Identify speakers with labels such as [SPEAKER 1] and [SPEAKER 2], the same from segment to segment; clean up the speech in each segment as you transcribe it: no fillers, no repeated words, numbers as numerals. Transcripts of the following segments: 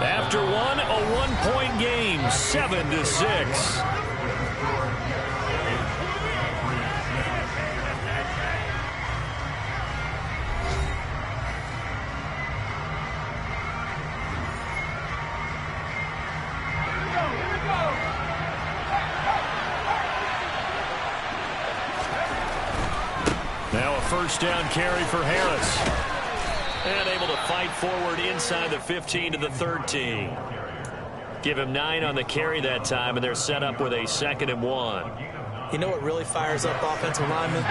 [SPEAKER 1] After one, a one-point game, 7-6. Now a first down carry for Harris. And able to fight forward inside the 15 to the 13. Give him 9 on the carry that time, and they're set up with a 2nd and 1.
[SPEAKER 2] You know what really fires up offensive linemen?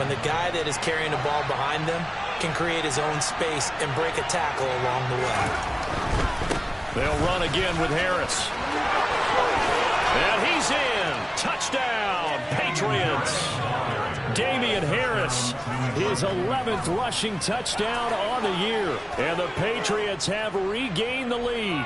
[SPEAKER 2] When the guy that is carrying the ball behind them can create his own space and break a tackle along the way.
[SPEAKER 1] They'll run again with Harris. And he's in. Touchdown, Patriots. Damian Harris, his 11th rushing touchdown on the year. And the Patriots have regained the lead.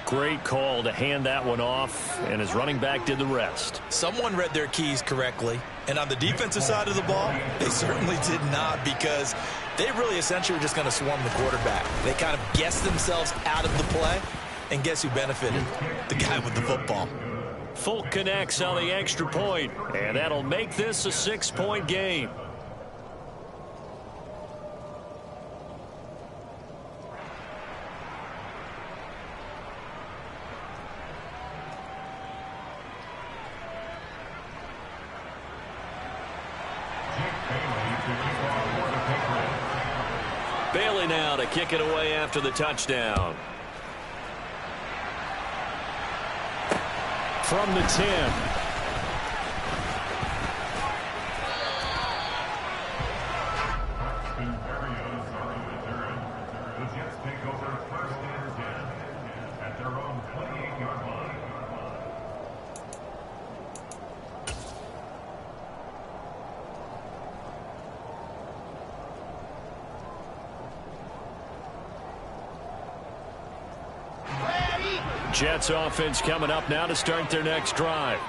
[SPEAKER 1] Great call to hand that one off, and his running back did the rest.
[SPEAKER 2] Someone read their keys correctly, and on the defensive side of the ball, they certainly did not, because they really essentially were just going to swarm the quarterback. They kind of guessed themselves out of the play, and guess who benefited? The guy with the football.
[SPEAKER 1] Folk connects on the extra point, and that'll make this a 6-point game. Bailey now to kick it away after the touchdown. From the 10. Jets offense coming up now to start their next drive.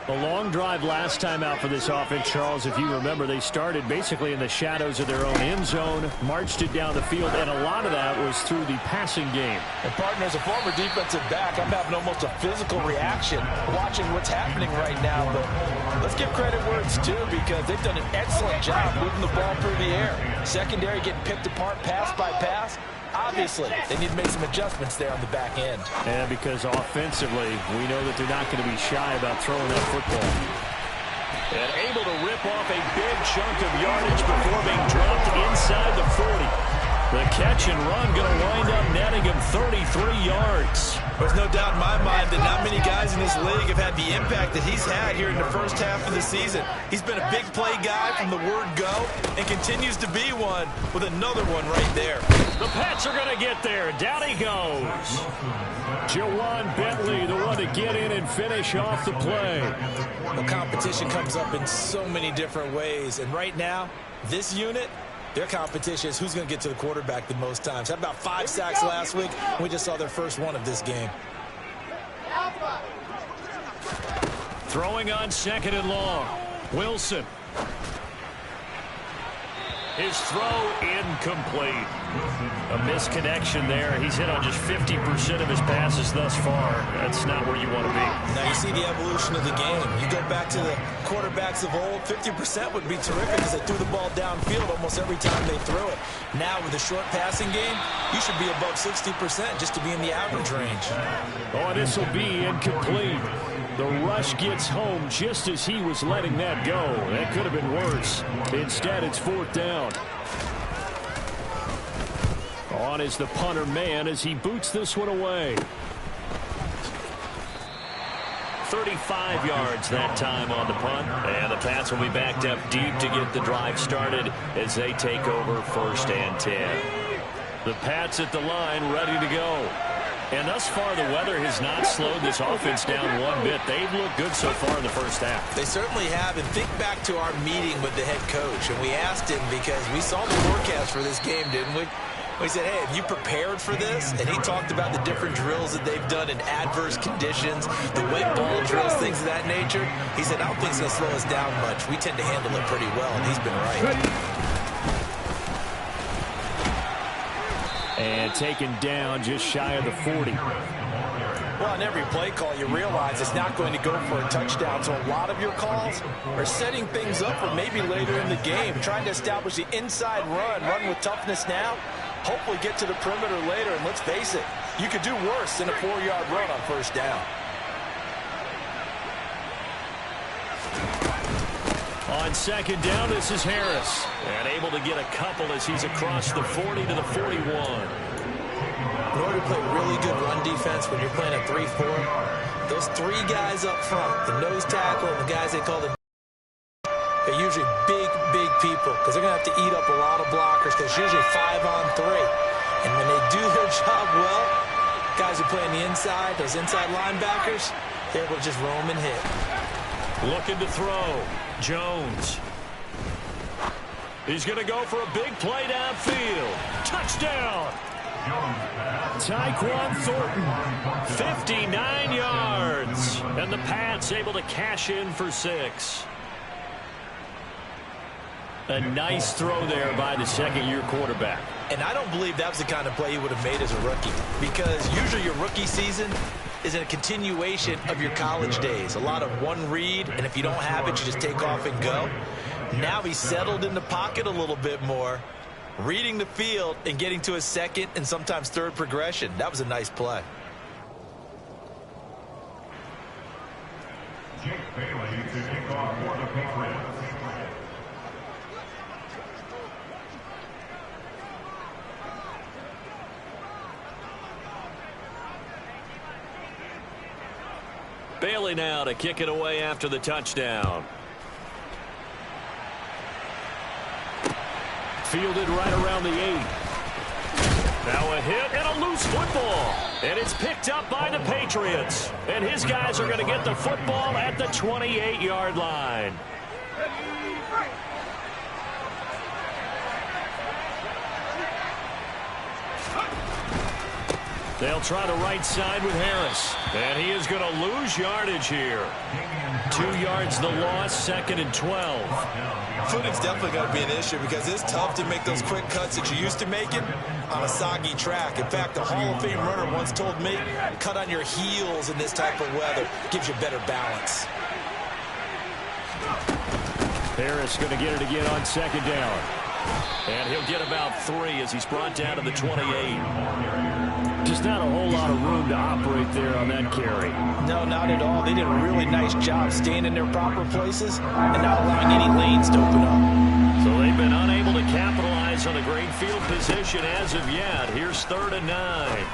[SPEAKER 1] A long drive last time out for this offense, Charles. If you remember, they started basically in the shadows of their own end zone, marched it down the field, and a lot of that was through the passing game.
[SPEAKER 3] And partner, as a former defensive back, I'm having almost a physical reaction watching what's happening right now. But let's give credit where it's due, because they've done an excellent job moving the ball through the air. Secondary getting picked apart pass by pass. Obviously, they need to make some adjustments there on the back end.
[SPEAKER 1] And because offensively, we know that they're not going to be shy about throwing that football. And able to rip off a big chunk of yardage before being dropped inside the 40. The catch and run going to wind up netting him 33 yards.
[SPEAKER 2] There's no doubt in my mind that not many guys in this league have had the impact that he's had here in the first half of the season. He's been a big play guy from the word go and continues to be one with another one right there.
[SPEAKER 1] The Pats are going to get there. Down he goes. Jawan Bentley, the one to get in and finish off the play.
[SPEAKER 2] The competition comes up in so many different ways. And right now, this unit, their competition is who's going to get to the quarterback the most times. Had about 5 sacks last week. We just saw their first one of this game.
[SPEAKER 1] Throwing on 2nd and long. Wilson. His throw incomplete. A misconnection there. He's hit on just 50% of his passes thus far. That's not where you want to be.
[SPEAKER 2] Now you see the evolution of the game. You go back to the quarterbacks of old, 50% would be terrific because they threw the ball downfield almost every time they threw it. Now with the short passing game, you should be above 60% just to be in the average range.
[SPEAKER 1] Oh, this will be incomplete. The rush gets home just as he was letting that go. That could have been worse. Instead, it's 4th down. On is the punter man as he boots this one away. 35 yards that time on the punt. And the Pats will be backed up deep to get the drive started as they take over 1st and 10. The Pats at the line ready to go. And thus far, the weather has not slowed this offense down one bit. They've looked good so far in the first half.
[SPEAKER 2] They certainly have. And think back to our meeting with the head coach. And we asked him because we saw the forecast for this game, didn't we? We said, hey, have you prepared for this? And he talked about the different drills that they've done in adverse conditions, the wet ball drills, things of that nature. He said, I don't think it's going to slow us down much. We tend to handle it pretty well, and he's been right.
[SPEAKER 1] And taken down just shy of the 40.
[SPEAKER 3] Well, on every play call, you realize it's not going to go for a touchdown. So a lot of your calls are setting things up for maybe later in the game, trying to establish the inside run with toughness now, hopefully get to the perimeter later. And let's face it, you could do worse than a 4-yard run on first down.
[SPEAKER 1] On second down, this is Harris. And able to get a couple as he's across the 40 to the 41.
[SPEAKER 2] In order to play really good run defense when you're playing a 3-4, those 3 guys up front, the nose tackle and the guys they call the, they're usually big people because they're going to have to eat up a lot of blockers because it's usually 5-on-3. And when they do their job well, guys who play on the inside, those inside linebackers, they're able to just roam and hit.
[SPEAKER 1] Looking to throw. Jones. He's going to go for a big play downfield. Touchdown. Tyquan Thornton, 59 yards. And the Pats able to cash in for 6. A nice throw there by the second-year quarterback.
[SPEAKER 2] And I don't believe that was the kind of play he would have made as a rookie, because usually your rookie season is a continuation of your college days. A lot of one read, and if you don't have it, you just take off and go. Now he's settled in the pocket a little bit more, reading the field and getting to his second and sometimes third progression. That was a nice play.
[SPEAKER 4] Jake Bailey to kick off for the Patriots.
[SPEAKER 1] Bailey now to kick it away after the touchdown. Fielded right around the 8. Now a hit and a loose football. And it's picked up by the Patriots. And his guys are going to get the football at the 28-yard line. They'll try the right side with Harris. And he is going to lose yardage here. 2 yards the loss, 2nd and 12.
[SPEAKER 2] Footing's definitely going to be an issue because it's tough to make those quick cuts that you're used to making on a soggy track. In fact, a Hall of Fame runner once told me, cut on your heels in this type of weather. Gives you better balance.
[SPEAKER 1] Harris going to get it again on second down. And he'll get about 3 as he's brought down to the 28. Just not a whole lot of room to operate there on that carry.
[SPEAKER 3] No, not at all. They did a really nice job staying in their proper places and not allowing any lanes to open up.
[SPEAKER 1] So they've been unable to capitalize on the great field position as of yet. Here's 3rd and 9.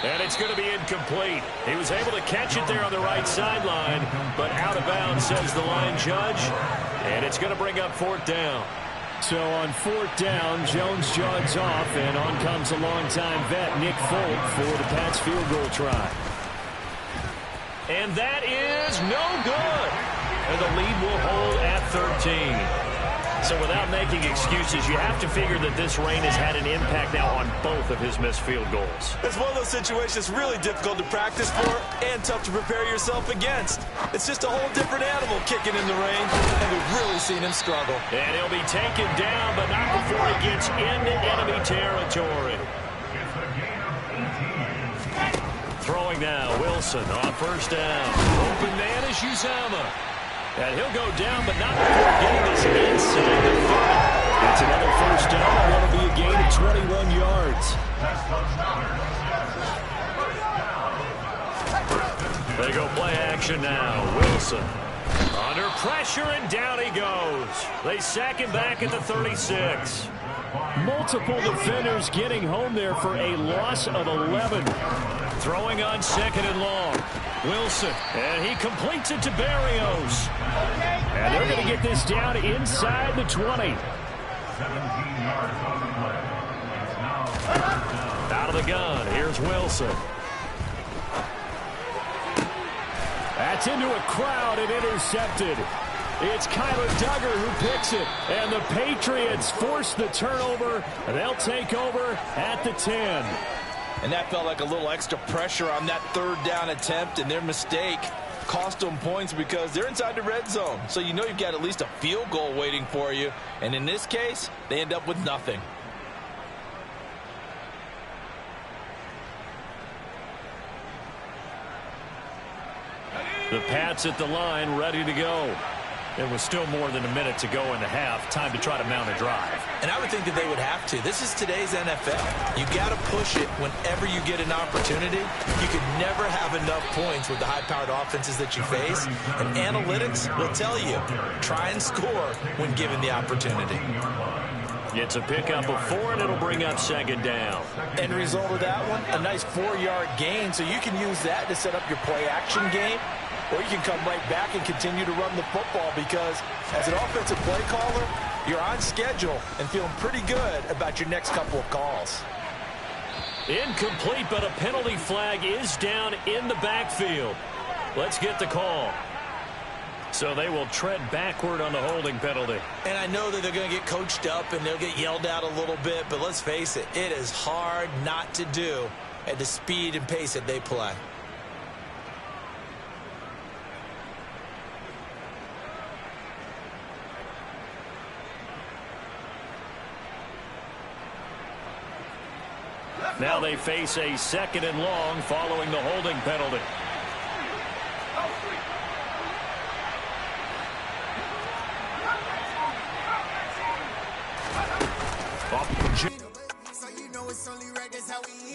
[SPEAKER 1] And it's going to be incomplete. He was able to catch it there on the right sideline, but out of bounds, says the line judge. And it's going to bring up 4th down. So on 4th down, Jones jogs off, and on comes a longtime vet, Nick Folk, for the Pats field goal try. And that is no good. And the lead will hold at 13. So without making excuses, you have to figure that this rain has had an impact now on both of his missed field goals.
[SPEAKER 2] It's one of those situations really difficult to practice for and tough to prepare yourself against. It's just a whole different animal kicking in the rain, and we've really seen him struggle.
[SPEAKER 1] And he'll be taken down, but not before he gets into enemy territory. Throwing now, Wilson on first down. Open man is Uzomah. And he'll go down, but not before getting this inside the 30. It's another first down, and that'll be a gain of 21 yards. They go play action now. Wilson under pressure, and down he goes. They sack him back at the 36. Multiple defenders getting home there for a loss of 11. Throwing on 2nd and long. Wilson, and he completes it to Berrios. And they're going to get this down inside the 20. Out of the gun, here's Wilson. That's into a crowd and intercepted. It's Kyler Duggar who picks it, and the Patriots force the turnover, and they'll take over at the 10.
[SPEAKER 3] And that felt like a little extra pressure on that 3rd down attempt, and their mistake cost them points because they're inside the red zone. So you know you've got at least a field goal waiting for you. And in this case, they end up with nothing.
[SPEAKER 1] Pats at the line, ready to go. There was still more than a minute to go in the half. Time to try to mount a drive.
[SPEAKER 2] And I would think that they would have to. This is today's NFL. You got to push it whenever you get an opportunity. You can never have enough points with the high-powered offenses that you face. And analytics will tell you, try and score when given the opportunity.
[SPEAKER 1] It's a pickup of 4, and it'll bring up second down.
[SPEAKER 3] End result of that one, a nice 4-yard gain. So you can use that to set up your play-action game. Or you can come right back and continue to run the football because as an offensive play caller, you're on schedule and feeling pretty good about your next couple of calls.
[SPEAKER 1] Incomplete, but a penalty flag is down in the backfield. Let's get the call. So they will tread backward on the holding penalty.
[SPEAKER 2] And I know that they're going to get coached up and they'll get yelled at a little bit, but let's face it, it is hard not to do at the speed and pace that they play.
[SPEAKER 1] Now they face a 2nd and long following the holding penalty.
[SPEAKER 5] So you know it's only right, that's how we